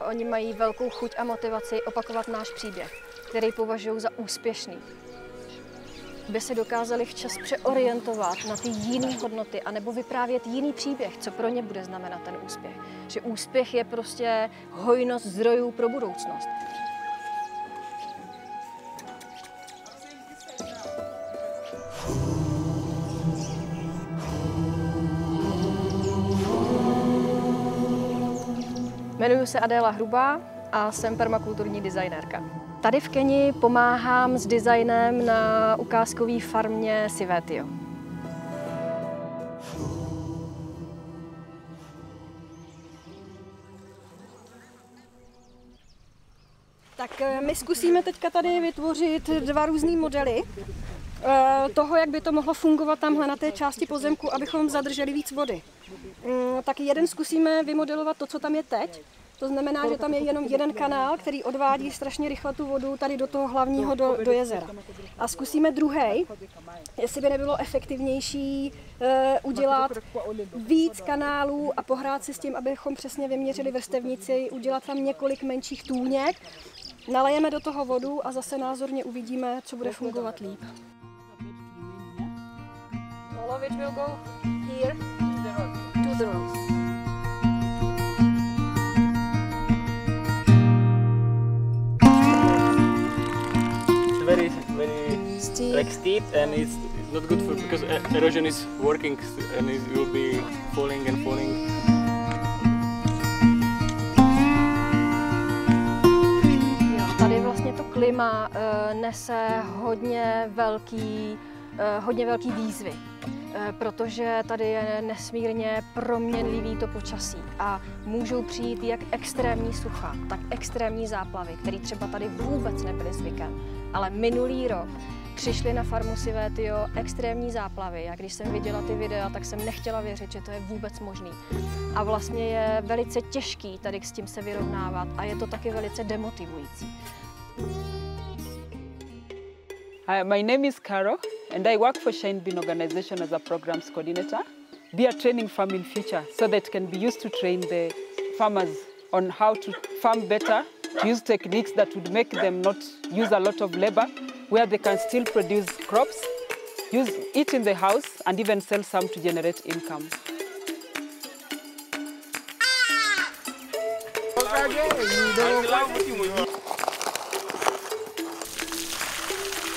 oni mají velkou chuť a motivaci opakovat náš příběh, který považují za úspěšný. By se dokázali včas přeorientovat na ty jiné hodnoty anebo vyprávět jiný příběh, co pro ně bude znamenat ten úspěch. Že úspěch je prostě hojnost zdrojů pro budoucnost. Jmenuji se Adéla Hrubá a jsem permakulturní designérka. Tady v Keni pomáhám s designem na ukázkové farmě Sivetio. Tak my zkusíme teďka tady vytvořit dva různé modely toho, jak by to mohlo fungovat tamhle na té části pozemku, abychom zadrželi víc vody. Tak jeden zkusíme vymodelovat to, co tam je teď. To znamená, že tam je jenom jeden kanál, který odvádí strašně rychle tu vodu tady do toho hlavního do jezera. A zkusíme druhý, jestli by nebylo efektivnější udělat víc kanálů a pohrát si s tím, abychom přesně vyměřili vrstevnici, udělat tam několik menších tůněk, nalejeme do toho vodu a zase názorně uvidíme, co bude fungovat líp. All of it will go here to the rose. Very like steep, and it's not good for because erosion is working and it will be falling and falling. Tady vlastně to klima nese hodně velký výzvy, protože tady je nesmírně proměnlivý to počasí a můžou přijít jak extrémní sucha, tak extrémní záplavy, které třeba tady vůbec nebyly zvykem. Ale minulý rok přišly na farmu Sivetio extrémní záplavy a když jsem viděla ty videa, tak jsem nechtěla věřit, že to je vůbec možný. A vlastně je velice těžký tady s tím se vyrovnávat a je to taky velice demotivující. Hi, my name is Caro and I work for Shine Bean Organization as a programs coordinator. We are training farm in future so that it can be used to train the farmers on how to farm better, to use techniques that would make them not use a lot of labor, where they can still produce crops, eat in the house and even sell some to generate income.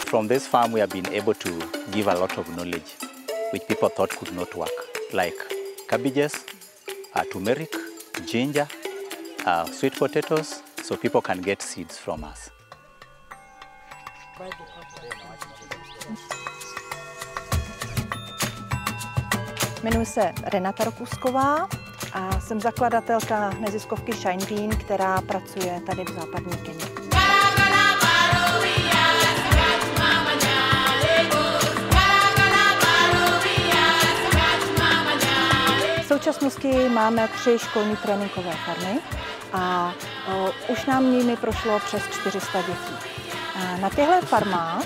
From this farm, we have been able to give a lot of knowledge which people thought could not work, like cabbages, turmeric, ginger, sweet potatoes, so people can get seeds from us. Jmenuji se Renata Rokusková a jsem zakladatelka neziskovky Shine Bean, která pracuje tady v západní Keni. V současnosti máme 3 školní tréninkové farmy a už nám nimi prošlo přes 400 dětí. Na těchto farmách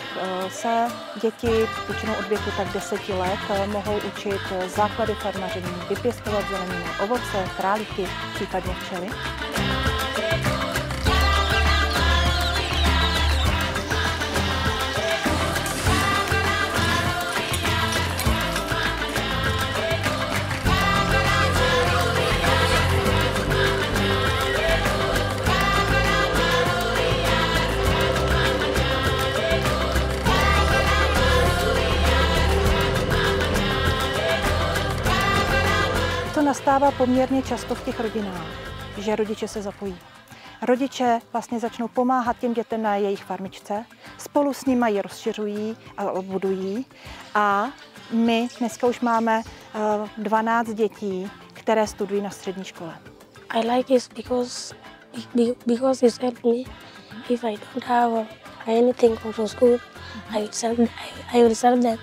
se děti většinou od věku tak 10 let mohou učit základy farmaření, vypěstovat zeleninu, ovoce, králíky, případně včely. To nastává poměrně často v těch rodinách, že rodiče se zapojí. Rodiče vlastně začnou pomáhat těm dětem na jejich farmičce, spolu s nimi ji rozšiřují a budují a my dneska už máme 12 dětí, které studují na střední škole. I like it because it helped me. If I don't have anything from school, I will sell them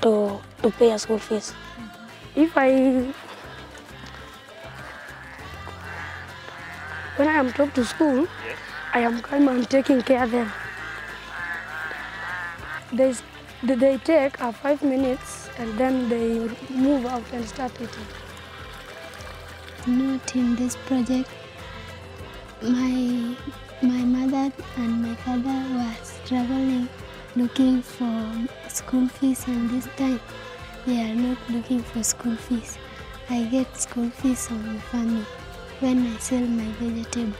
to pay a school fees. When I am dropped to school, I am coming and taking care of them. They take 5 minutes and then they move out and start eating. Not in this project My mother and my father was traveling looking for school fees, and this time they are not looking for school fees. I get school fees from my family when I sell my vegetable.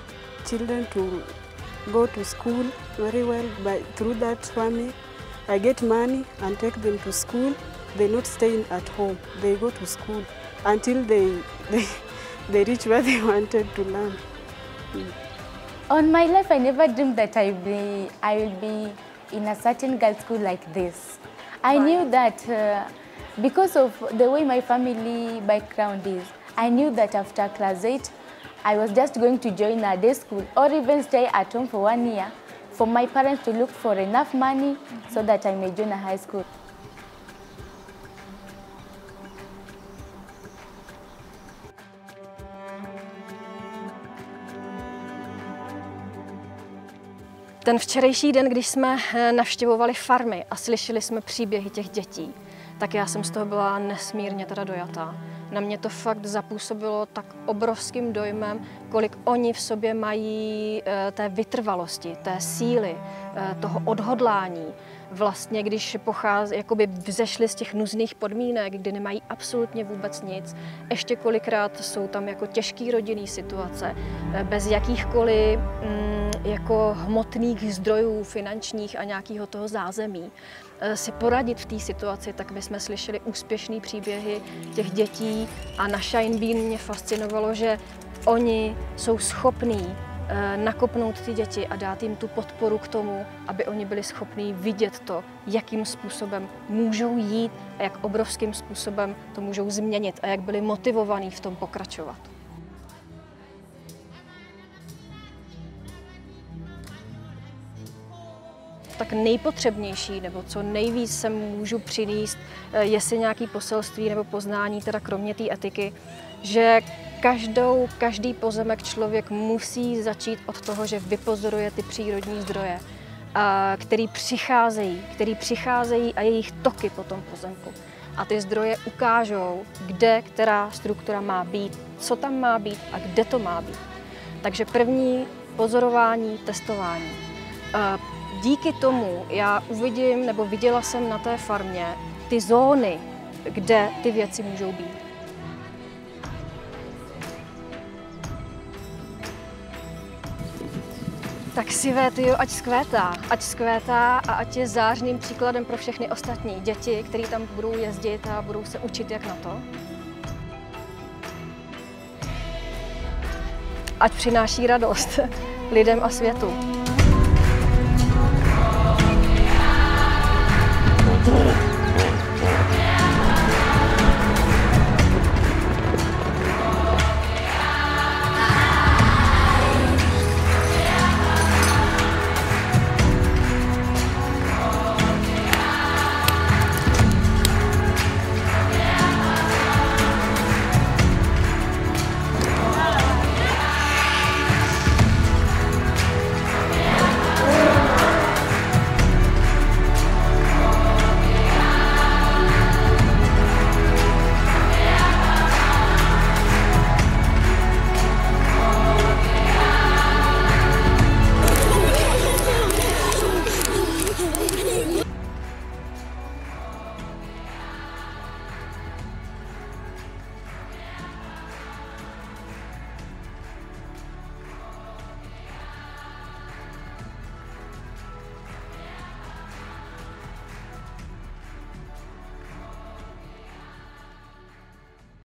Children to go to school very well through that family. I get money and take them to school. They not staying at home. They go to school until they reach where they wanted to learn. On my life, I never dreamed that I will be in a certain girls' school like this. I knew that because of the way my family background is, I knew that after class 8, I was just going to join a day school or even stay at home for 1 year for my parents to look for enough money so that I may join a high school. Ten včerejší den, když jsme navštěvovali farmy a slyšeli jsme příběhy těch dětí, tak já jsem z toho byla nesmírně teda dojatá. Na mě to fakt zapůsobilo tak obrovským dojmem, kolik oni v sobě mají té vytrvalosti, té síly, toho odhodlání. Vlastně, když jakoby vzešli z těch nuzných podmínek, kdy nemají absolutně vůbec nic, ještě kolikrát jsou tam jako těžké rodinné situace, bez jakýchkoliv jako hmotných zdrojů, finančních a nějakého toho zázemí. Si poradit v té situaci, tak my jsme slyšeli úspěšné příběhy těch dětí a na Shine Bean mě fascinovalo, že oni jsou schopní nakopnout ty děti a dát jim tu podporu k tomu, aby oni byli schopní vidět to, jakým způsobem můžou jít a jak obrovským způsobem to můžou změnit a jak byli motivovaní v tom pokračovat. Tak nejpotřebnější, nebo co nejvíc sem můžu přinést, jestli nějaké poselství nebo poznání, teda kromě té etiky, že každý pozemek člověk musí začít od toho, že vypozoruje ty přírodní zdroje, který přicházejí a jejich toky po tom pozemku. A ty zdroje ukážou, kde která struktura má být, co tam má být a kde to má být. Takže první pozorování, testování. Díky tomu já viděla jsem na té farmě ty zóny, kde ty věci můžou být. Tak sivé, tyjo, ať skvétá a ať je zářným příkladem pro všechny ostatní děti, které tam budou jezdit a budou se učit jak na to. Ať přináší radost lidem a světu.